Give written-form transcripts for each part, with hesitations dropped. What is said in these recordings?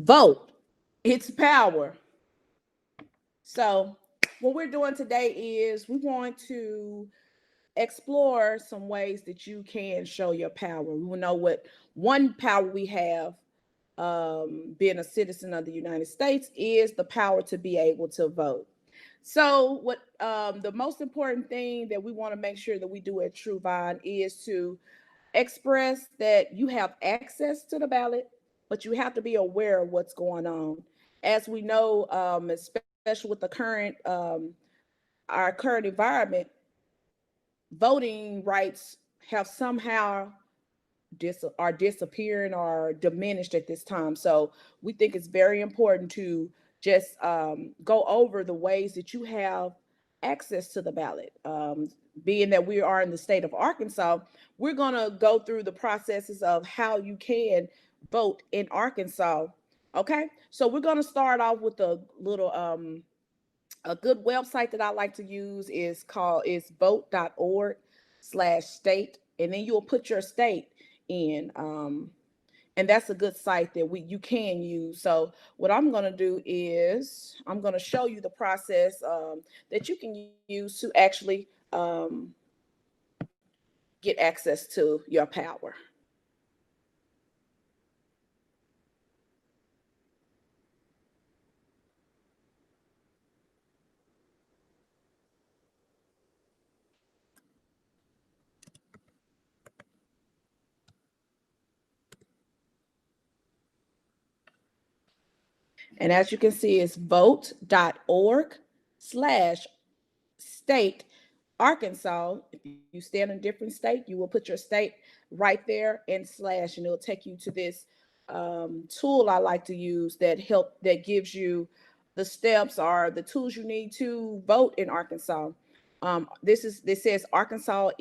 Vote. It's power. So, what we're doing today is we want to explore some ways that you can show your power. We will know what one power we have, being a citizen of the United States, is the power to be able to vote. So, what the most important thing that we want to make sure that we do at TrueVine is to express that you have access to the ballot, but you have to be aware of what's going on. As we know, especially with the our current environment, voting rights have somehow are disappearing or diminished at this time. So we think it's very important to just go over the ways that you have access to the ballot. Being that we are in the state of Arkansas, we're going to go through the processes of how you can vote in Arkansas. Okay, so we're going to start off with a little a good website that I like to use is vote.org/state, and then you'll put your state in. And that's a good site that we you can use. So what I'm going to do is I'm going to show you the process that you can use to actually get access to your power. And as you can see, it's vote.org/state Arkansas. If you stay in a different state, you will put your state right there and slash, and it'll take you to this tool I like to use that gives you the steps or the tools you need to vote in Arkansas. This says Arkansas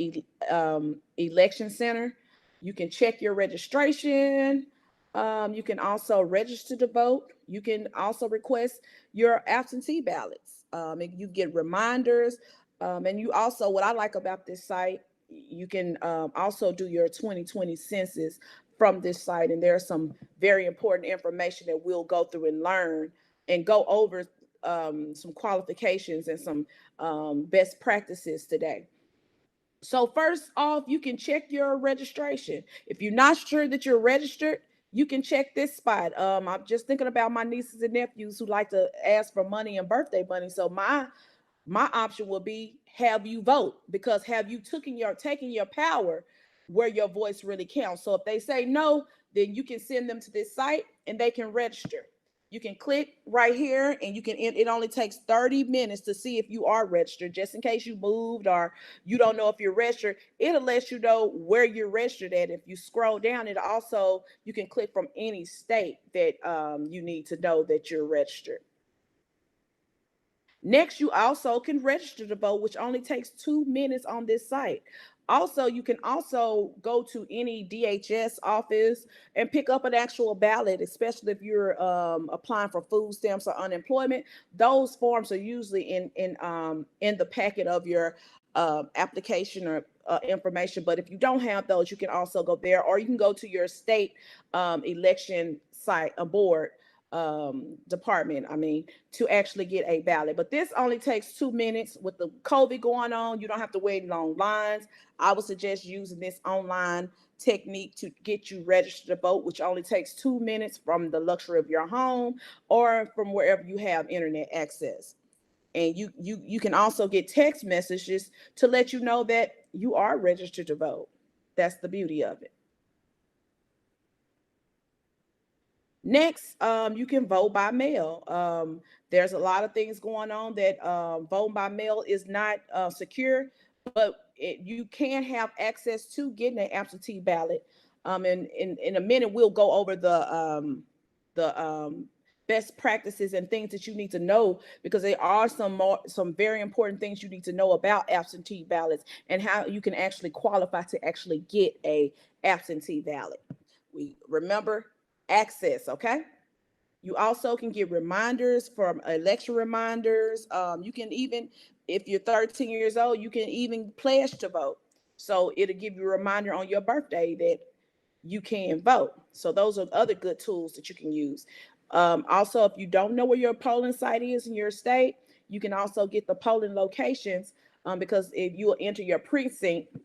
Election Center. You can check your registration. You can also register to vote. You can also request your absentee ballots. And you get reminders. And you also, what I like about this site, you can also do your 2020 census from this site. And there's some very important information that we'll go through and learn and go over some qualifications and some best practices today. So first off, you can check your registration. If you're not sure that you're registered, you can check this spot. I'm just thinking about my nieces and nephews who like to ask for money and birthday money. So my option will be have you vote, because have you taking your power where your voice really counts. So if they say no, then you can send them to this site and they can register. You can click right here and it only takes 30 minutes to see if you are registered, just in case you moved or you don't know if you're registered. It'll let you know where you're registered at. If you scroll down, it also, you can click from any state that you need to know that you're registered. Next, you also can register to vote, which only takes 2 minutes on this site. Also, you can also go to any DHS office and pick up an actual ballot, especially if you're applying for food stamps or unemployment. Those forms are usually in the packet of your application or information. But if you don't have those, you can also go there, or you can go to your state election site, a board department, to actually get a ballot. But this only takes 2 minutes. With the COVID going on, you don't have to wait long lines. I would suggest using this online technique to get you registered to vote, which only takes 2 minutes from the luxury of your home or from wherever you have internet access. And you can also get text messages to let you know that you are registered to vote. That's the beauty of it. Next, you can vote by mail. There's a lot of things going on that voting by mail is not secure, but you can have access to getting an absentee ballot. And in a minute, we'll go over the best practices and things that you need to know, because there are some very important things you need to know about absentee ballots and how you can actually qualify to actually get a absentee ballot. We remember access, okay? You also can get reminders from election reminders. You can even, if you're 13 years old, you can even pledge to vote. So it'll give you a reminder on your birthday that you can vote. So those are other good tools that you can use. Also, if you don't know where your polling site is in your state, you can also get the polling locations, because if you will enter your precinct,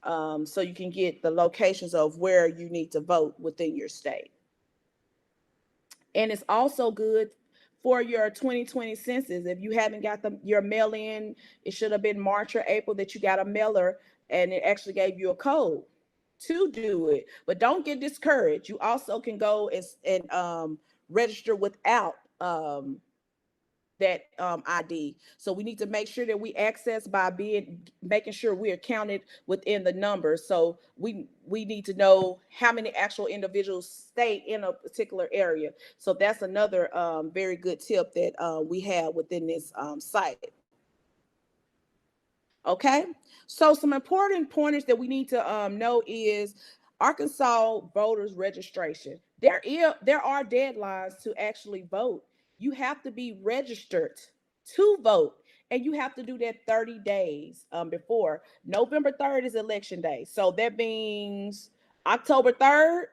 so you can get the locations of where you need to vote within your state. And it's also good for your 2020 census. If you haven't got your mail in, it should have been March or April that you got a mailer and it actually gave you a code to do it. But don't get discouraged. You also can go and register without that ID. So we need to make sure that we access by making sure we are counted within the numbers. So we need to know how many actual individuals stay in a particular area. So that's another very good tip that we have within this site. Okay, so some important pointers that we need to know is Arkansas voters registration. There are deadlines to actually vote. You have to be registered to vote, and you have to do that 30 days before. November 3rd is election day, so that means October 3rd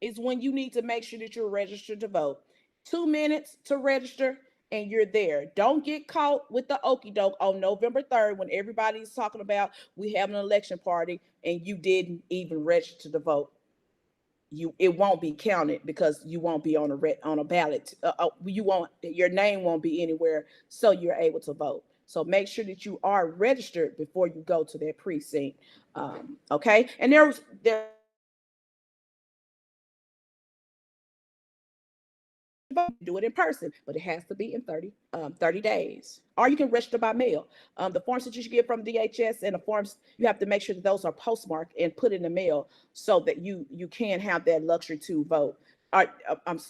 is when you need to make sure that you're registered to vote. 2 minutes to register and you're there. Don't get caught with the okey doke on November 3rd when everybody's talking about we have an election party and you didn't even register to vote. It won't be counted because you won't be on a ballot. Your name won't be anywhere, so you're able to vote. So make sure that you are registered before you go to that precinct. Okay, and there do it in person, but it has to be in 30 days. Or you can register by mail. The forms that you should get from DHS and the forms, you have to make sure that those are postmarked and put in the mail so that you can have that luxury to vote.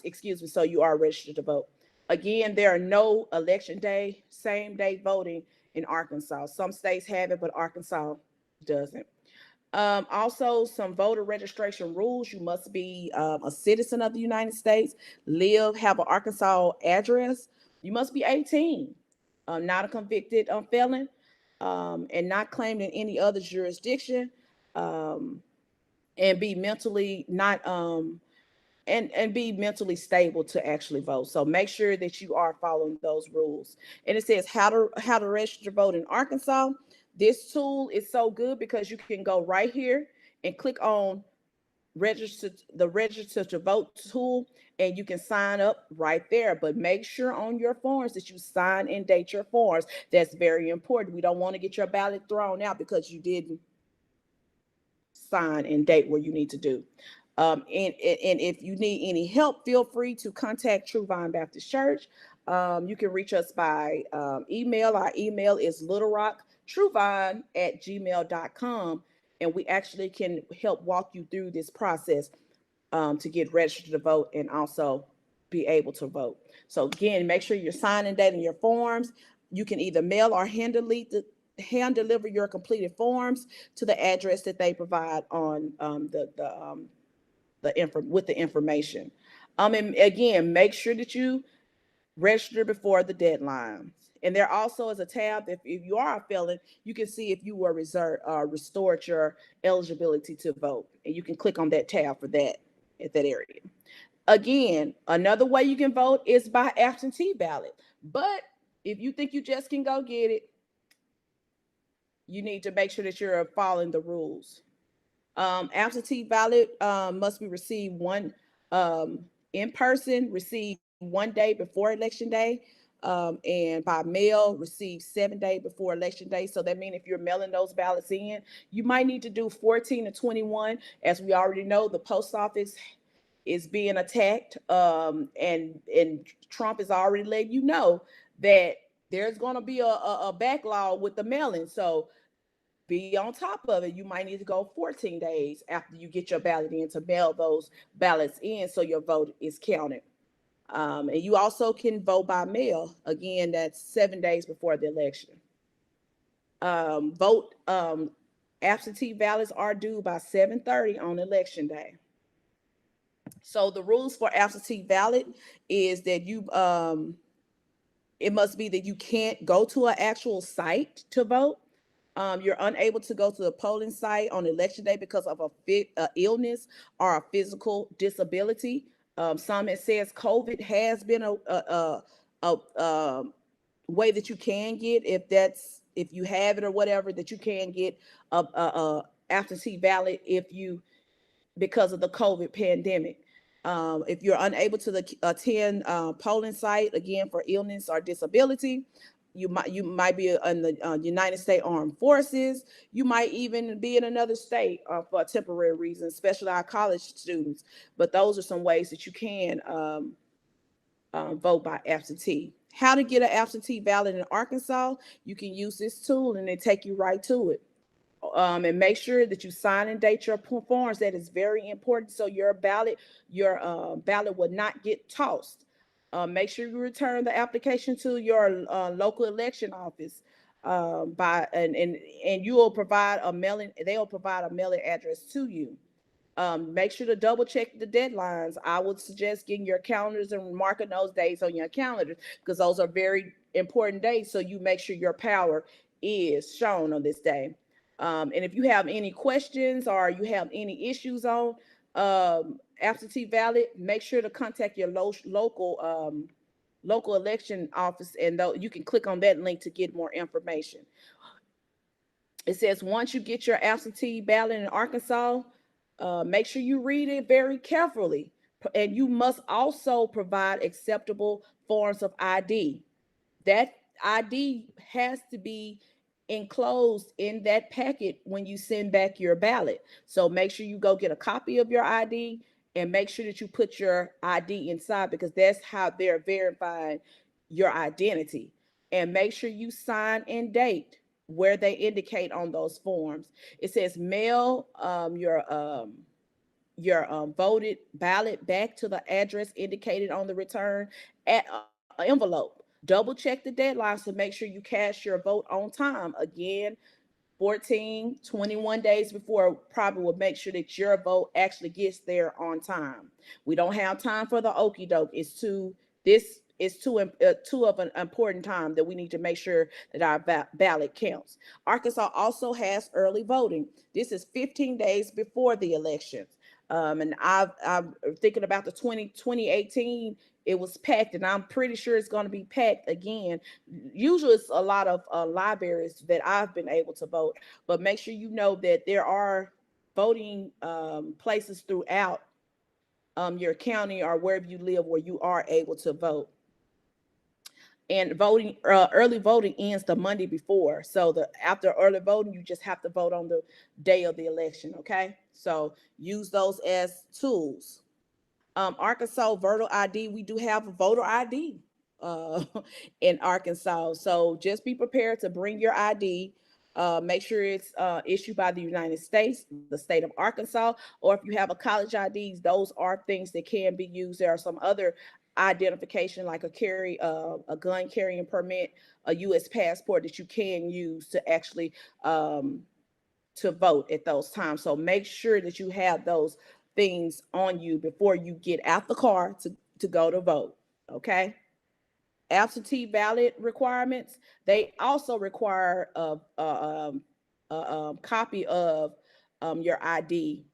Excuse me, so you are registered to vote. Again, there are no election day, same day voting in Arkansas. Some states have it, but Arkansas doesn't. Also, some voter registration rules. You must be a citizen of the United States, have an Arkansas address. You must be 18, not a convicted felon, and not claimed in any other jurisdiction, um, and be mentally not and be mentally stable to actually vote. So make sure that you are following those rules. And it says how to register to vote in Arkansas. This tool is so good because you can go right here and click on register to vote tool, and you can sign up right there. But make sure on your forms that you sign and date your forms. That's very important. We don't want to get your ballot thrown out because you didn't sign and date where you need to do. And if you need any help, feel free to contact True Vine Baptist Church. You can reach us by email. Our email is littlerocktruevine@gmail.com. And we actually can help walk you through this process to get registered to vote and also be able to vote. So again, make sure you're signing, dating your forms. You can either mail or hand deliver your completed forms to the address that they provide on with the information. And again, make sure that you register before the deadline. And there also is a tab if you are a felon, you can see if you were restored your eligibility to vote, and you can click on that tab for that at that area. Again, another way you can vote is by absentee ballot. But if you think you just can go get it, you need to make sure that you're following the rules. Absentee ballot must be received in person, received 1 day before election day, and by mail, received 7 days before election day. So that means if you're mailing those ballots in, you might need to do 14 to 21. As we already know, the post office is being attacked, and Trump is already letting you know that there's going to be a backlog with the mailing. So be on top of it. You might need to go 14 days after you get your ballot in to mail those ballots in so your vote is counted. And you also can vote by mail. Again, that's 7 days before the election. Absentee ballots are due by 7:30 on election day. So the rules for absentee ballot is that it must be that you can't go to an actual site to vote. You're unable to go to the polling site on election day because of a illness or a physical disability. Some it says COVID has been a way that you can get, if you have it or whatever, that you can get a absentee ballot if you, because of the COVID pandemic. If you're unable to attend polling site, again, for illness or disability, you might be in the United States Armed Forces. You might even be in another state for a temporary reason, especially our college students. But those are some ways that you can vote by absentee. How to get an absentee ballot in Arkansas? You can use this tool and it take you right to it. And make sure that you sign and date your forms. That is very important. So your ballot will not get tossed. Make sure you return the application to your local election office by and you will provide a mailing. They'll provide a mailing address to you. Make sure to double check the deadlines. I would suggest getting your calendars and marking those days on your calendars because those are very important days. So you make sure your power is shown on this day. And if you have any questions or you have any issues on absentee ballot, make sure to contact your local election office, and you can click on that link to get more information. It says once you get your absentee ballot in Arkansas, make sure you read it very carefully. And you must also provide acceptable forms of ID. That ID has to be enclosed in that packet when you send back your ballot. So make sure you go get a copy of your ID and make sure that you put your ID inside, because that's how they're verifying your identity. And make sure you sign and date where they indicate on those forms. It says mail your voted ballot back to the address indicated on the return at envelope. Double check the deadlines to make sure you cast your vote on time. Again, 14, 21 days before probably will make sure that your vote actually gets there on time. We don't have time for the okey doke. This is too of an important time that we need to make sure that our ballot counts. Arkansas also has early voting. This is 15 days before the elections. And I'm thinking about the 2018, it was packed, and I'm pretty sure it's going to be packed again. Usually it's a lot of libraries that I've been able to vote, but make sure you know that there are voting places throughout your county or wherever you live where you are able to vote. And early voting ends the Monday before. So after early voting, you just have to vote on the day of the election. Okay, so use those as tools. Arkansas voter ID, we do have a voter ID uh, in Arkansas. So just be prepared to bring your ID. Make sure it's issued by the United States, the state of Arkansas, or if you have a college IDs, those are things that can be used. There are some other identification like a gun carrying permit, a U.S. passport that you can use to actually to vote at those times. So make sure that you have those things on you before you get out the car to go to vote. Okay. Absentee ballot requirements. They also require a copy of your ID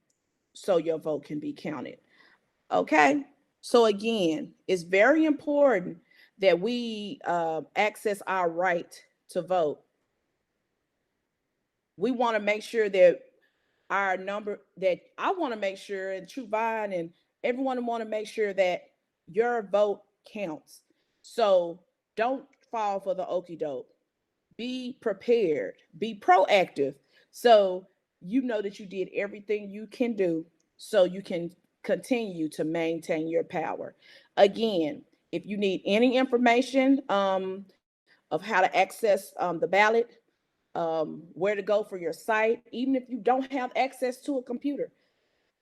so your vote can be counted. Okay. So again, it's very important that we access our right to vote. We want to make sure that our number that I want to make sure, and Truvine and everyone want to make sure that your vote counts. So don't fall for the okey doke. Be prepared, be proactive. So you know that you did everything you can do so you can continue to maintain your power. Again, if you need any information of how to access the ballot, where to go for your site, even if you don't have access to a computer,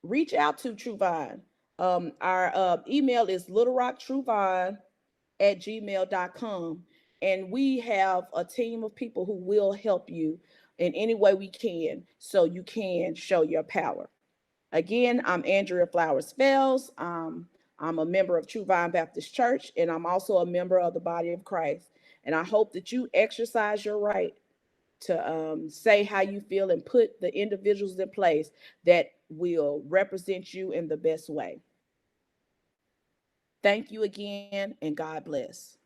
reach out to Truvine. Our email is littlerocktruevine@gmail.com. And we have a team of people who will help you in any way we can so you can show your power. Again, I'm Andrea Flowers Fells. I'm a member of Truvine Baptist Church, and I'm also a member of the Body of Christ. And I hope that you exercise your right to say how you feel and put the individuals in place that will represent you in the best way. Thank you again, and God bless.